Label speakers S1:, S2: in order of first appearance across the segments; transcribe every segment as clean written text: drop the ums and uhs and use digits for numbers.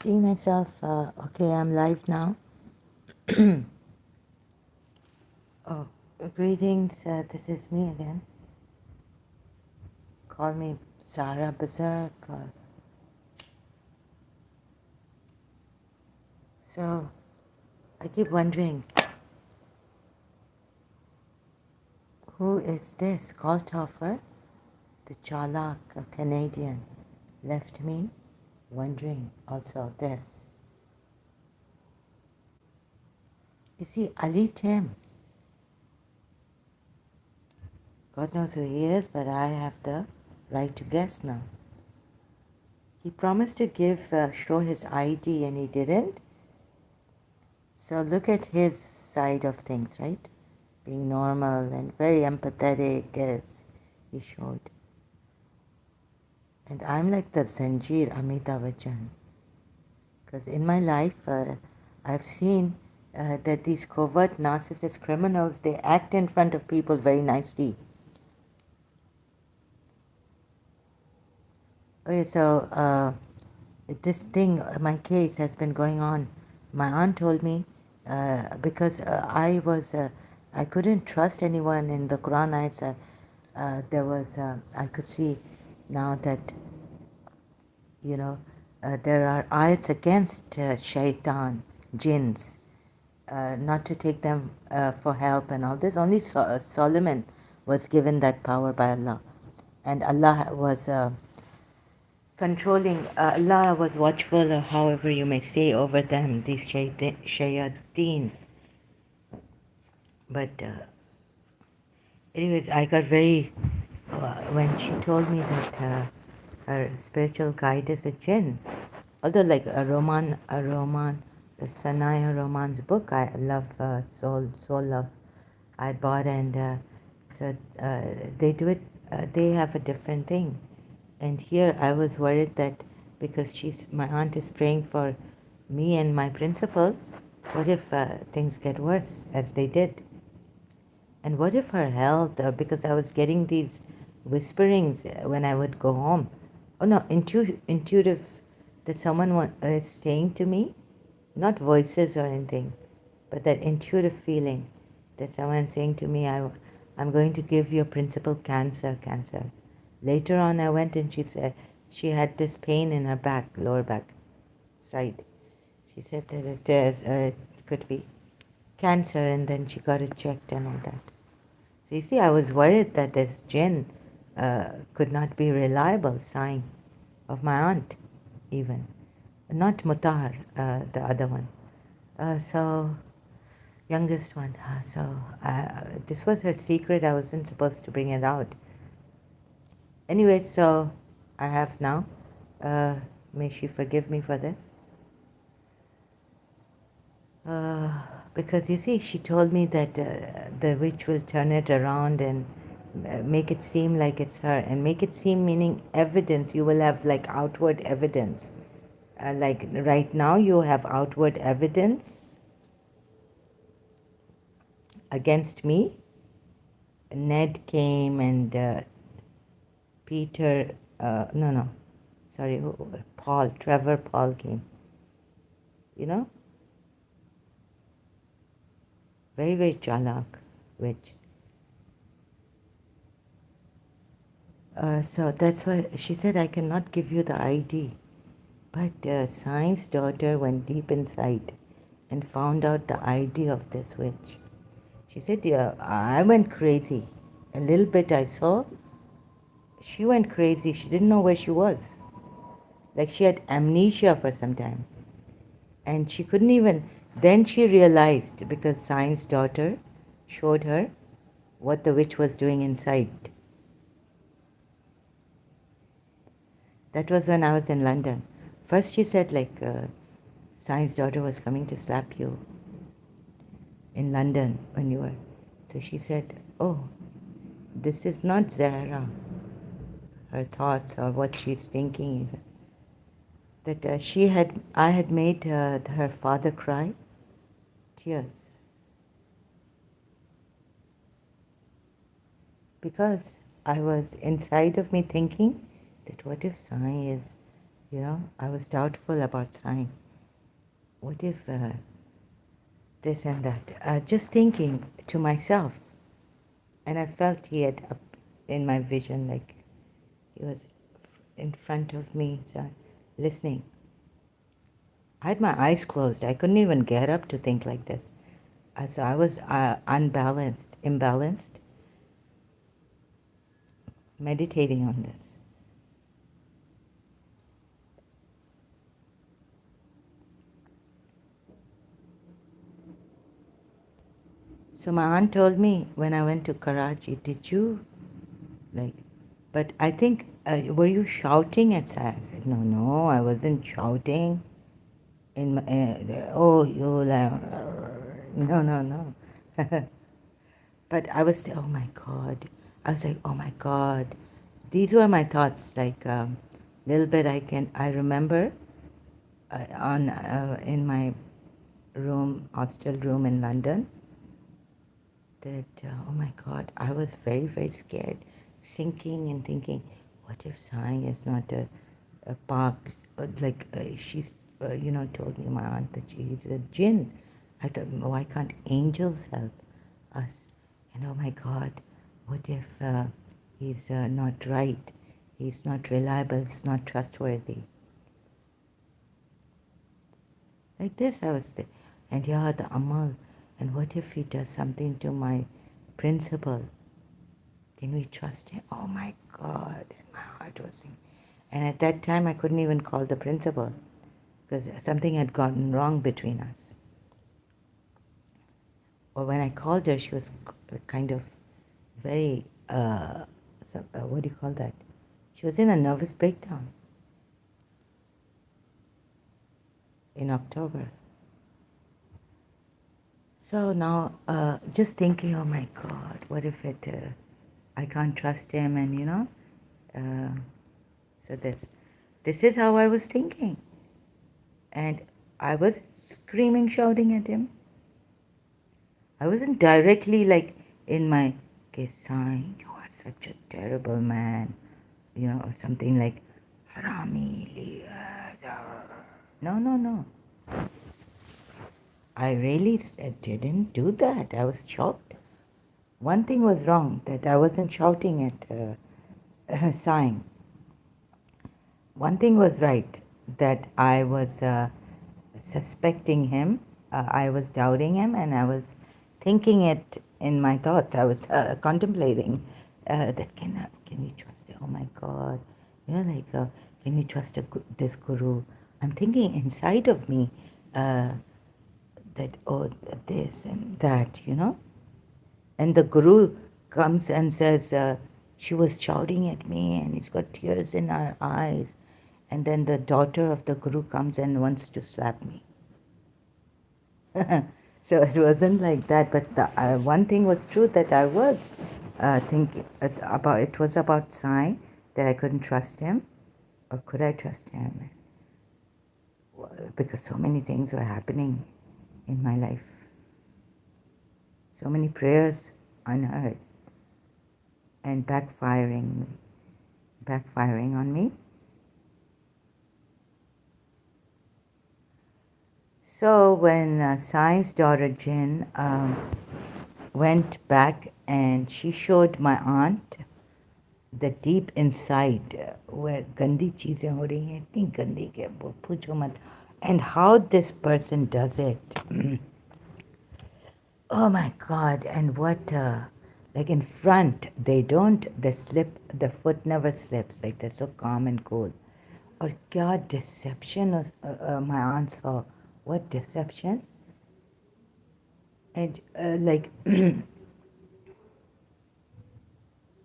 S1: Seeing myself, okay, I'm live now. Oh, greetings, this is me again. Call me Sarah Berserk. So, I keep wondering, who is this? Colt Hofer, the Chalak Canadian, left me wondering also this. Is he Ali Tim? God knows who he is, but I have the right to guess now. He promised to show his ID and he didn't. So look at his side of things, right? Being normal and very empathetic as he showed. And I'm like the Zanjeer Amitabh Bachchan. Because in my life, I've seen that these covert narcissist criminals, they act in front of people very nicely. Okay, so this thing, my case has been going on. My aunt told me because I couldn't trust anyone in the Quran. I could see now that, there are ayats against shaitan, jinns, not to take them for help and all this. Only Solomon was given that power by Allah. And Allah was controlling, Allah was watchful, or however you may say, over them, these shayateen. But anyways, I got when she told me that her spiritual guide is a jinn. Although like Sanaya Roman's book, I love Soul Love, I bought, and they do it, they have a different thing. And here I was worried that because my aunt is praying for me and my principal, what if things get worse, as they did? And what if her health, because I was getting these whisperings when I would go home. Oh no, intuitive, that someone is saying to me, not voices or anything, but that intuitive feeling that someone saying to me, I'm going to give your principal cancer. Later on, I went and she said she had this pain in her back, lower back side. She said that it could be cancer, and then she got it checked and all that. So you see, I was worried that this jinn could not be reliable sign of my aunt, even. Not Mutahar, the other one. So, youngest one. This was her secret. I wasn't supposed to bring it out. Anyway, so I have now. May she forgive me for this. Because you see, she told me that the witch will turn it around and make it seem like it's her, and make it seem meaning evidence. You will have like outward evidence. Like right now, you have outward evidence against me. Ned came and Peter, Trevor Paul came. Very, very chalak witch. So that's why she said, I cannot give you the ID. But Science daughter went deep inside and found out the ID of this witch. She said, yeah, I went crazy. A little bit I saw. She went crazy. She didn't know where she was. Like she had amnesia for some time. And she couldn't even, then she realized, because Science daughter showed her what the witch was doing inside. That was when I was in London. First she said Science daughter was coming to slap you in London when you were. So she said, oh, this is not Zahra, her thoughts or what she's thinking even. That I had made her father cry, tears. Because I was inside of me thinking that what if Sai is, I was doubtful about sighing. What if this and that? Just thinking to myself. And I felt he had up in my vision, like he was in front of me, so listening. I had my eyes closed. I couldn't even get up to think like this. So I was imbalanced, meditating on this. So my aunt told me when I went to Karachi, did you, like, but I think, were you shouting at Sai? I said, no, I wasn't shouting. Oh, you like, no. But I was, oh my God. I was like, oh my God. These were my thoughts, like, little bit I remember in my hostel room in London, that, oh my God, I was very, very scared, sinking and thinking, what if Sai is not a park, like she's, told me, my aunt, that she's a jinn. I thought, why can't angels help us? And oh my God, what if he's not right? He's not reliable, he's not trustworthy. Like this, I was there. And yeah, the Amal. And what if he does something to my principal? Can we trust him? Oh my God. And my heart was sinking. And at that time, I couldn't even call the principal because something had gotten wrong between us. Or when I called her, she was kind of very, what do you call that? She was in a nervous breakdown in October. So now, just thinking, oh my God, what if I can't trust him, and uh, so this is how I was thinking, and I was screaming, shouting at him. I wasn't directly like in my, okay, Sai, you are such a terrible man, or something like, Harami. No. I really didn't do that. I was shocked. One thing was wrong, that I wasn't shouting at Sai. One thing was right, that I was suspecting him, I was doubting him, and I was thinking it in my thoughts. I was contemplating that can we trust it? Oh my God, can we trust this guru? I'm thinking inside of me that, oh, this and that. And the guru comes and says, she was shouting at me, and he's got tears in her eyes. And then the daughter of the guru comes and wants to slap me. So it wasn't like that, but the one thing was true, that I was thinking about, it was about Sai, that I couldn't trust him, or could I trust him? Because so many things were happening in my life. So many prayers unheard and backfiring on me. So when Sai's daughter Jin went back, and she showed my aunt the deep inside, where gandi cheezein ho rahi hain, itni gandi ke pucho mat, and how this person does it. Oh my God! And what, like in front, the foot never slips, like they're so calm and cool. Or क्या deception was, my aunt saw. What deception? And like,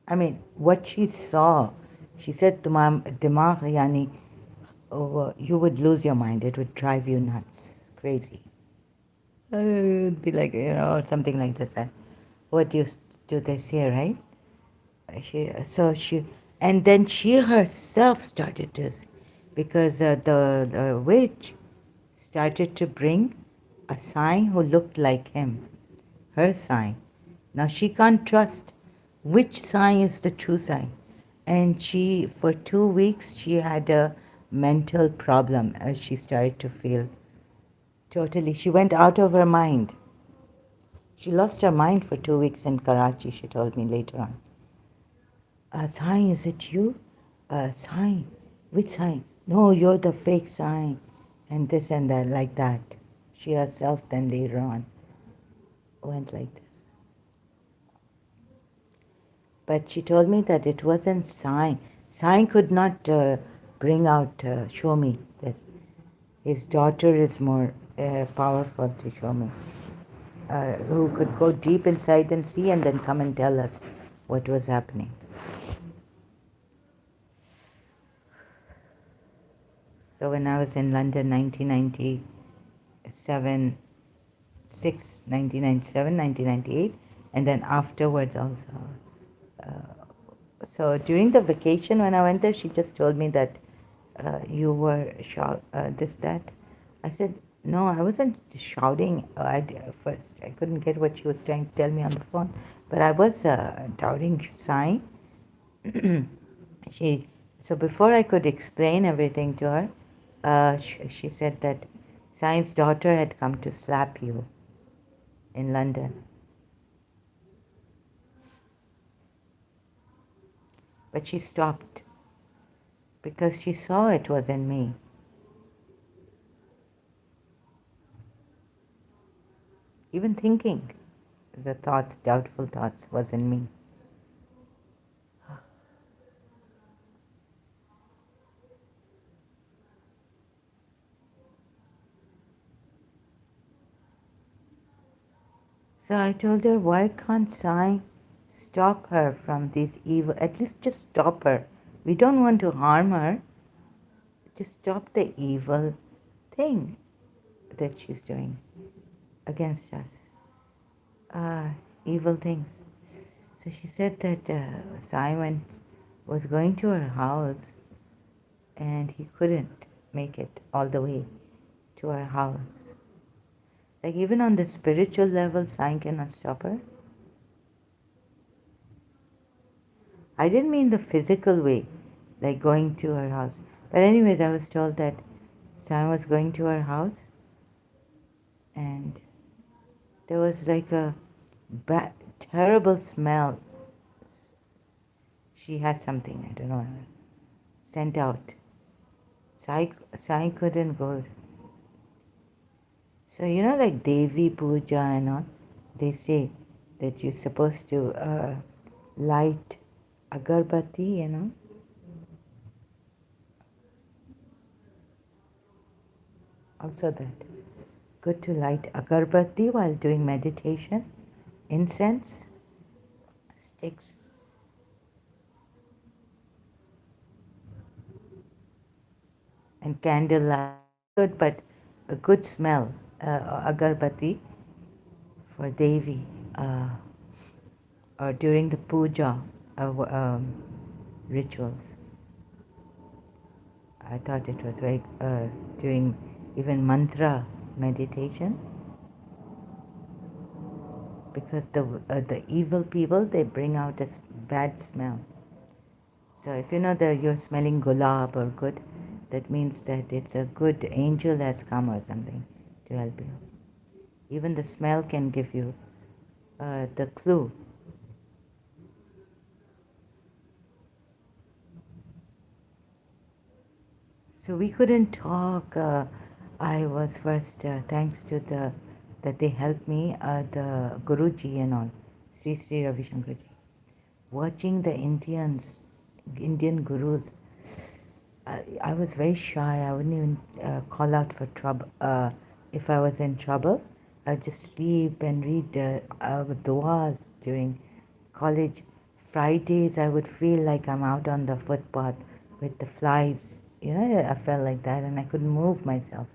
S1: I mean, what she saw, she said, "Tumhara dimag yani, you would lose your mind. It would drive you nuts, crazy." It'd be like, something like this. What do they say, right? So she, and then she herself started to, because the witch started to bring a sign who looked like him, her sign. Now she can't trust which sign is the true sign. And for 2 weeks, she had mental problem as she started to feel totally. She went out of her mind. She lost her mind for 2 weeks in Karachi, she told me later on. Sai, is it you? Sai, which Sai? No, you're the fake Sai. And this and that, like that. She herself then later on went like this. But she told me that it wasn't Sai. Sai could not bring out, show me this. His daughter is more powerful to show me. Who could go deep inside and see and then come and tell us what was happening. So when I was in London, 1997, 1997, 1998, and then afterwards also. So during the vacation when I went there, she just told me that you were this, that. I said, no, I wasn't shouting. First, I couldn't get what she was trying to tell me on the phone, but I was doubting Sai. she So before I could explain everything to her, she said that Sai's daughter had come to slap you in London. But she stopped because she saw it was in me. Even thinking the thoughts, doubtful thoughts, was in me. So I told her, why can't Sai stop her from these evil, at least just stop her. We don't want to harm her. Just stop the evil thing that she's doing against us. Evil things. So she said that Simon was going to her house and he couldn't make it all the way to her house. Like even on the spiritual level, Sai cannot stop her. I didn't mean the physical way, like going to her house. But anyways, I was told that Sai was going to her house and there was like a terrible smell. She had something, I don't know, sent out. Sai couldn't go. So, you know, like Devi Puja and all, they say that you're supposed to light agarbatti, you know. Also that. Good to light agarbatti while doing meditation, incense, sticks. And candlelight. Good, but a good smell, agarbatti for Devi, or during the puja rituals. I thought it was very, during even mantra meditation, because the evil people, they bring out a bad smell. So if you know that you're smelling gulab or good, that means that it's a good angel has come or something to help you. Even the smell can give you the clue. So we couldn't talk. I was first, thanks to that they helped me, the Guruji and all, Sri Sri Ravi Shankarji. Watching the Indian gurus, I was very shy. I wouldn't even call out for trouble. If I was in trouble, I'd just sleep and read duas during college. Fridays, I would feel like I'm out on the footpath with the flies. You know, I felt like that and I couldn't move myself.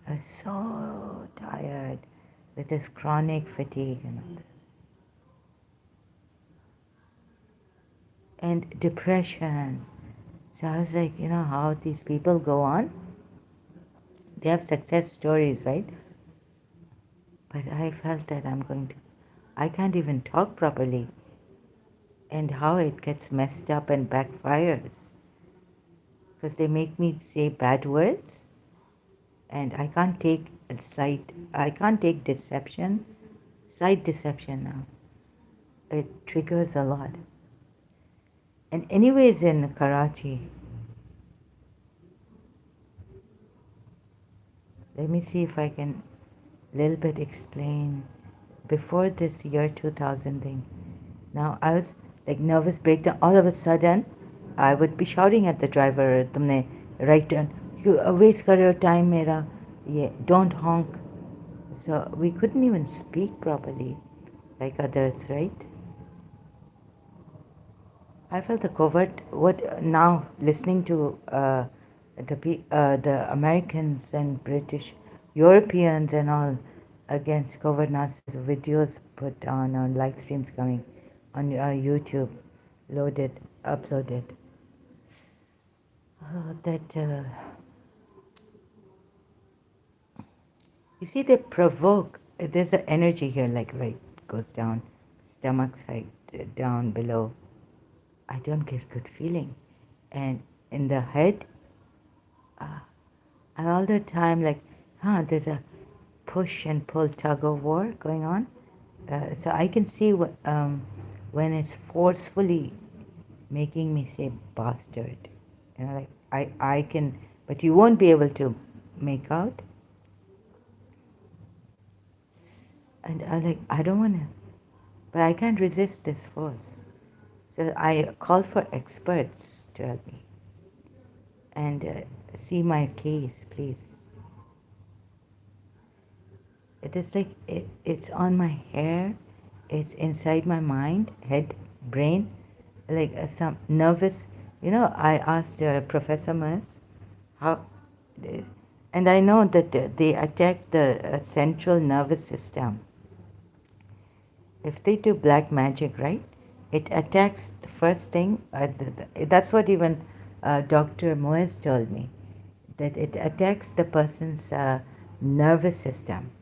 S1: I was so tired with this chronic fatigue and all this. And depression. So I was like, you know, how these people go on. They have success stories, right? But I felt that I can't even talk properly. And how it gets messed up and backfires. because they make me say bad words, and I can't take I can't take deception, slight deception now. It triggers a lot. And anyways, in Karachi, let me see if I can little bit explain before this year 2000 thing. Now I was like nervous breakdown. All of a sudden, I would be shouting at the driver, "तुमने right turn, you waste कर रहे हो time मेरा, ये don't honk." So we couldn't even speak properly like others, right? I felt the covert. What now? Listening to the Americans and British, Europeans and all against covert Nazis videos put on live streams coming on YouTube, loaded, uploaded. That you see, they provoke. There's an energy here, like right goes down, stomach side down below. I don't get good feeling, and in the head, and all the time like, there's a push and pull tug of war going on. So I can see when it's forcefully making me say bastard. Like I can, but you won't be able to make out. And I don't want to, but I can't resist this force. So I call for experts to help me and see my case, please. It is like it's on my hair, it's inside my mind, head, brain, like some nervous. I asked Professor Merce how, and I know that they attack the central nervous system. If they do black magic, right, it attacks the first thing. That's what even Dr. Moyes told me, that it attacks the person's nervous system.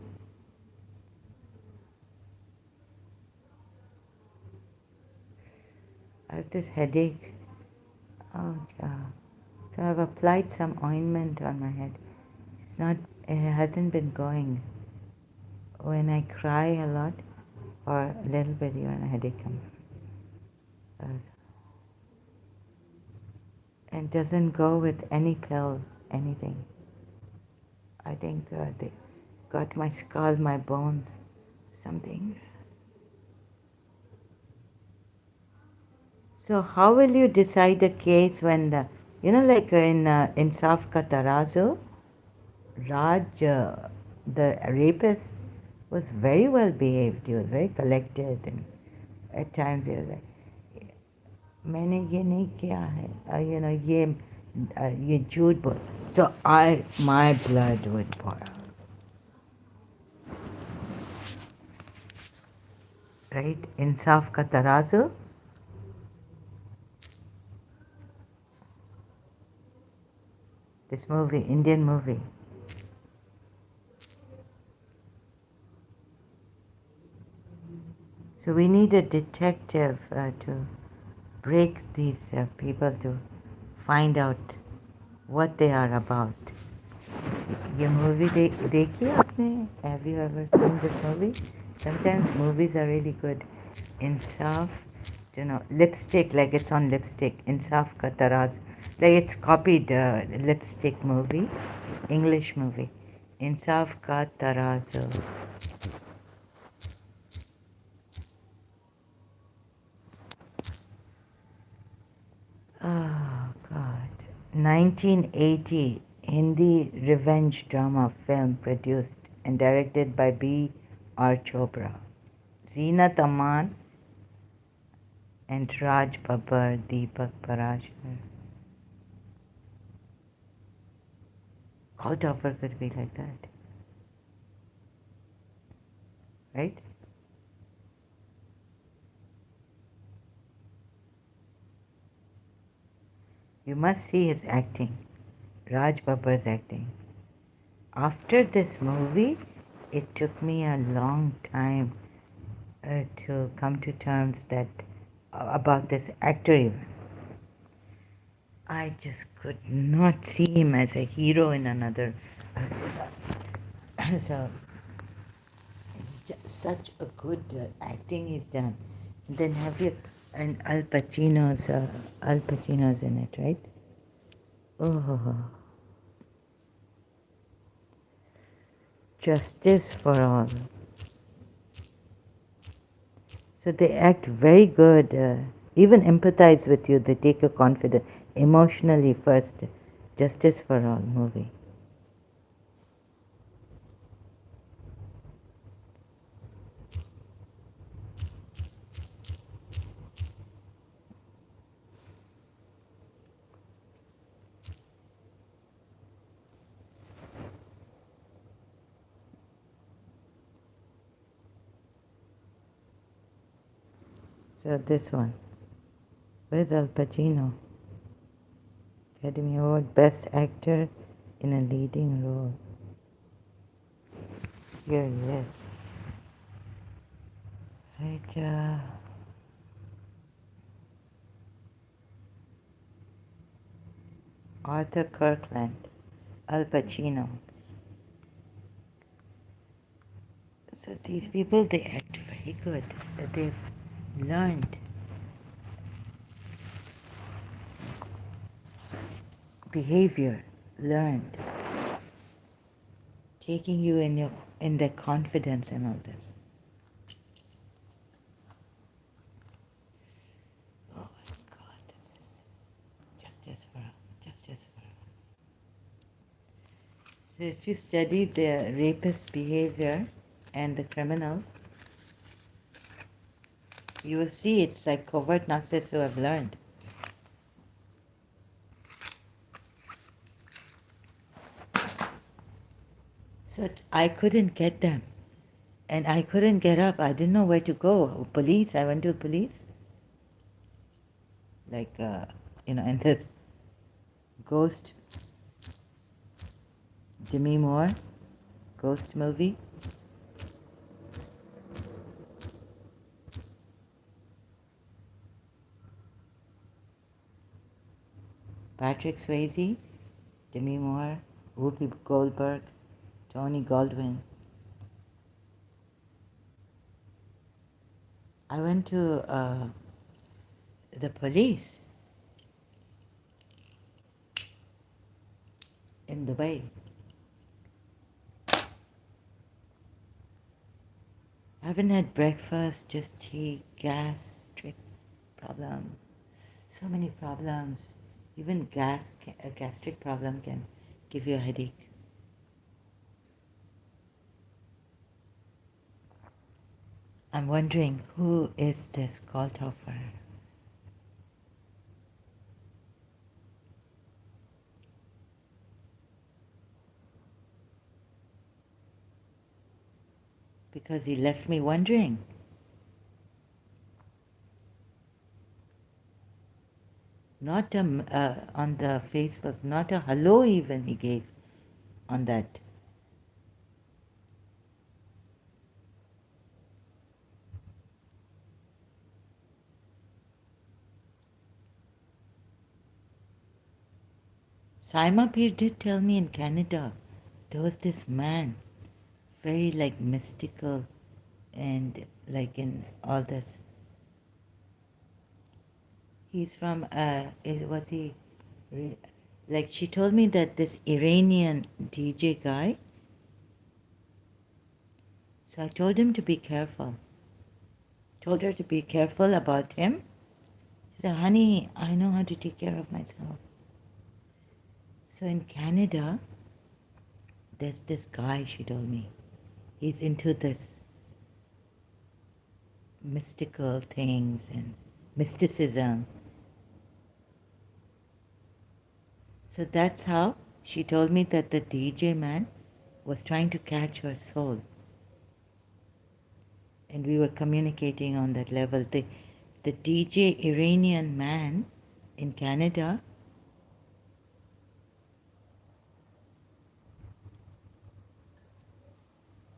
S1: I have this headache. Oh, yeah. So I've applied some ointment on my head. It hasn't been going. When I cry a lot, or a little bit, even a headache comes. And doesn't go with any pill, anything. I think they got my skull, my bones, something. So how will you decide the case when like in Insaf Ka Tarazo, Raj, the rapist, was very well behaved. He was very collected, and at times he was like, मैंने ये नहीं किया है, ये झूठ बोल. So my blood would boil. Right? Insaf Ka Tarazo. This movie, Indian movie. So we need a detective to break these people, to find out what they are about. ये movie देखी आपने? Have you ever seen this movie? Sometimes movies are really good. Insaf, lipstick, like it's on lipstick. Insaf Ka Taraz, like it's copied lipstick movie, English movie. Insaf Ka Tarazo. Oh God. 1980 Hindi revenge drama film produced and directed by B. R. Chopra. Zeenat Aman and Raj Babbar, Deepak Parashar. Colt Hofer could be like that. Right? You must see his acting. Raj Babbar's acting. After this movie, it took me a long time to come to terms that about this actor even. I just could not see him as a hero in another. So it's just such a good acting he's done. And then have you and Al Pacino's in it, right? Oh, justice for all. So they act very good. Even empathize with you. They take your confidence emotionally first. Justice for all movie. So this one. Where's Al Pacino? Academy Award Best Actor in a Leading Role. Here he is. Right, Arthur Kirkland. Al Pacino. So these people, they act very good. They've learned behavior, learned taking you in their confidence and all this. Oh my God, this is justice for all, justice for all. So if you study the rapist behavior and the criminals, you will see it's like covert narcissists who have learned. So I couldn't get them. And I couldn't get up. I didn't know where to go. Police, I went to police. Like, and this ghost, Demi Moore, ghost movie. Patrick Swayze, Demi Moore, Whoopi Goldberg, Tony Goldwyn. I went to the police in Dubai. I haven't had breakfast, just tea, gastric problem. So many problems. Even a gastric problem can give you a headache. I'm wondering, who is this Colt Hofer? Because he left me wondering. Not on the Facebook, not a hello even he gave on that. Saima Peer did tell me in Canada there was this man, very like mystical and like in all this. He's from, was he, like she told me that this Iranian DJ guy, so I told him to be careful. Told her to be careful about him. She said, honey, I know how to take care of myself. So in Canada, there's this guy, she told me. He's into this mystical things and mysticism. So that's how she told me that the DJ man was trying to catch her soul. And we were communicating on that level. The DJ Iranian man in Canada,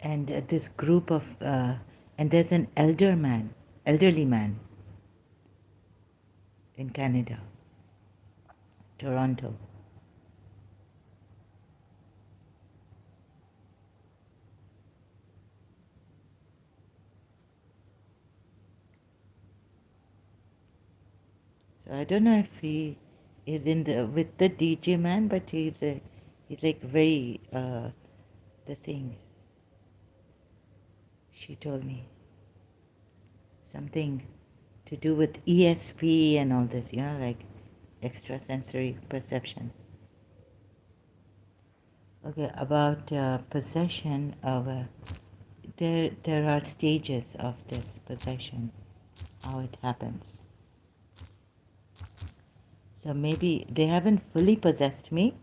S1: and this group of, and there's an elderly man in Canada. Toronto. So I don't know if he is in the with the DJ man, but he's like very the thing. She told me something to do with ESP and all this, like extrasensory perception. Okay, about possession of there are stages of this possession, how it happens. So maybe they haven't fully possessed me,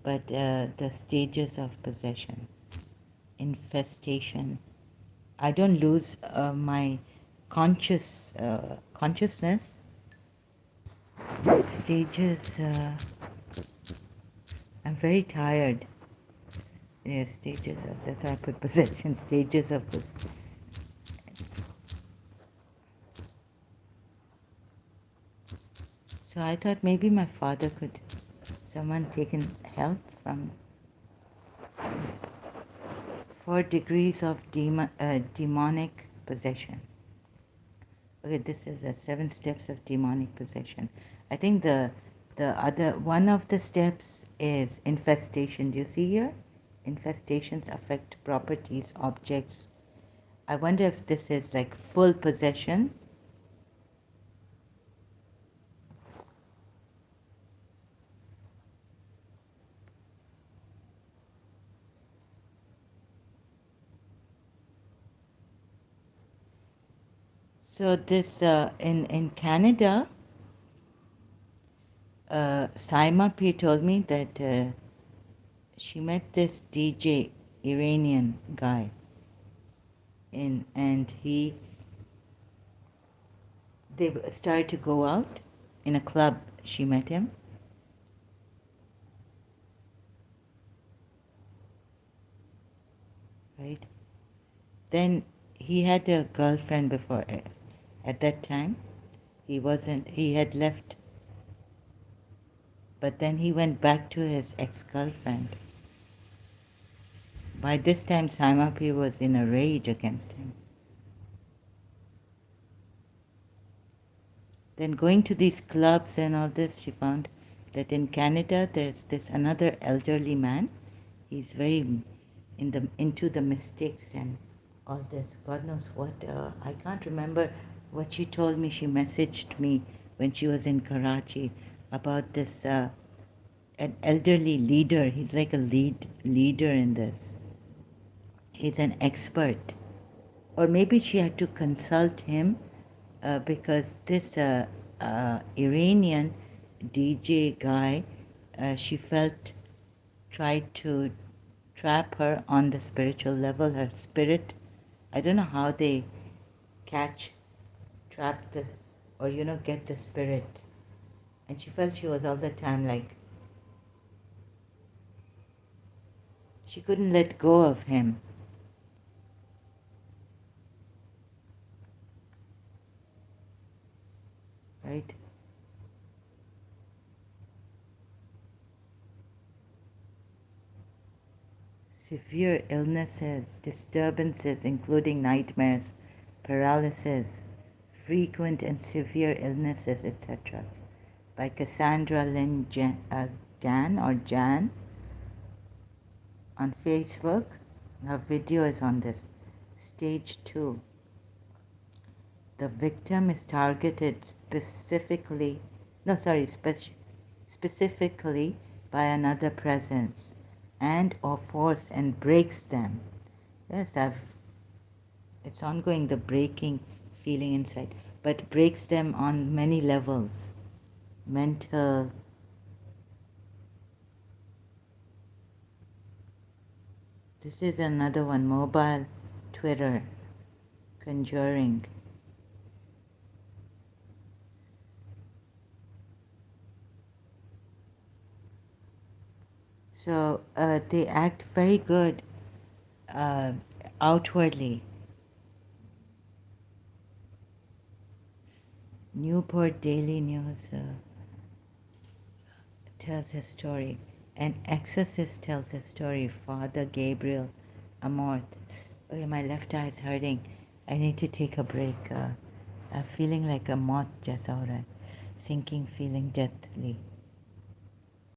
S1: but the stages of possession, infestation. I don't lose my consciousness. Stages. I'm very tired. Yeah, stages of. That's why I put possession. Stages of this. So I thought maybe my father could. Someone taken help from 4 degrees of demonic possession. Okay, this is 7 steps of demonic possession. I think the other one of the steps is infestation. Do you see here? Infestations affect properties, objects. I wonder if this is like full possession. So this in Canada, Saima P told me that she met this DJ Iranian guy, and they started to go out in a club. She met him, right? Then he had a girlfriend before. At that time, he wasn't. He had left, but then he went back to his ex-girlfriend. By this time, Saimapi was in a rage against him. Then going to these clubs and all this, she found that in Canada there's this another elderly man. He's very into the mystics and all this. God knows what. I can't remember what she told me. She messaged me when she was in Karachi about this an elderly leader. He's like a leader in this. He's an expert. Or maybe she had to consult him because this Iranian DJ guy, she felt tried to trap her on the spiritual level. Her spirit, I don't know how they trap the, or get the spirit. And she felt she was all the time like, she couldn't let go of him. Right? Severe illnesses, disturbances including nightmares, paralysis, frequent and severe illnesses, etc. By Cassandra Lynn Gan or Jan on Facebook. Her video is on this. Stage 2. The victim is targeted specifically by another presence and or force and breaks them. Yes, it's ongoing, the breaking feeling inside, but breaks them on many levels. Mental, this is another one, mobile, Twitter, conjuring. So they act very good outwardly. Newport Daily News, tells his story. An exorcist tells his story. Father Gabriel Amort. Oh, my left eye is hurting. I need to take a break. I'm feeling like a moth just out, sinking feeling deathly.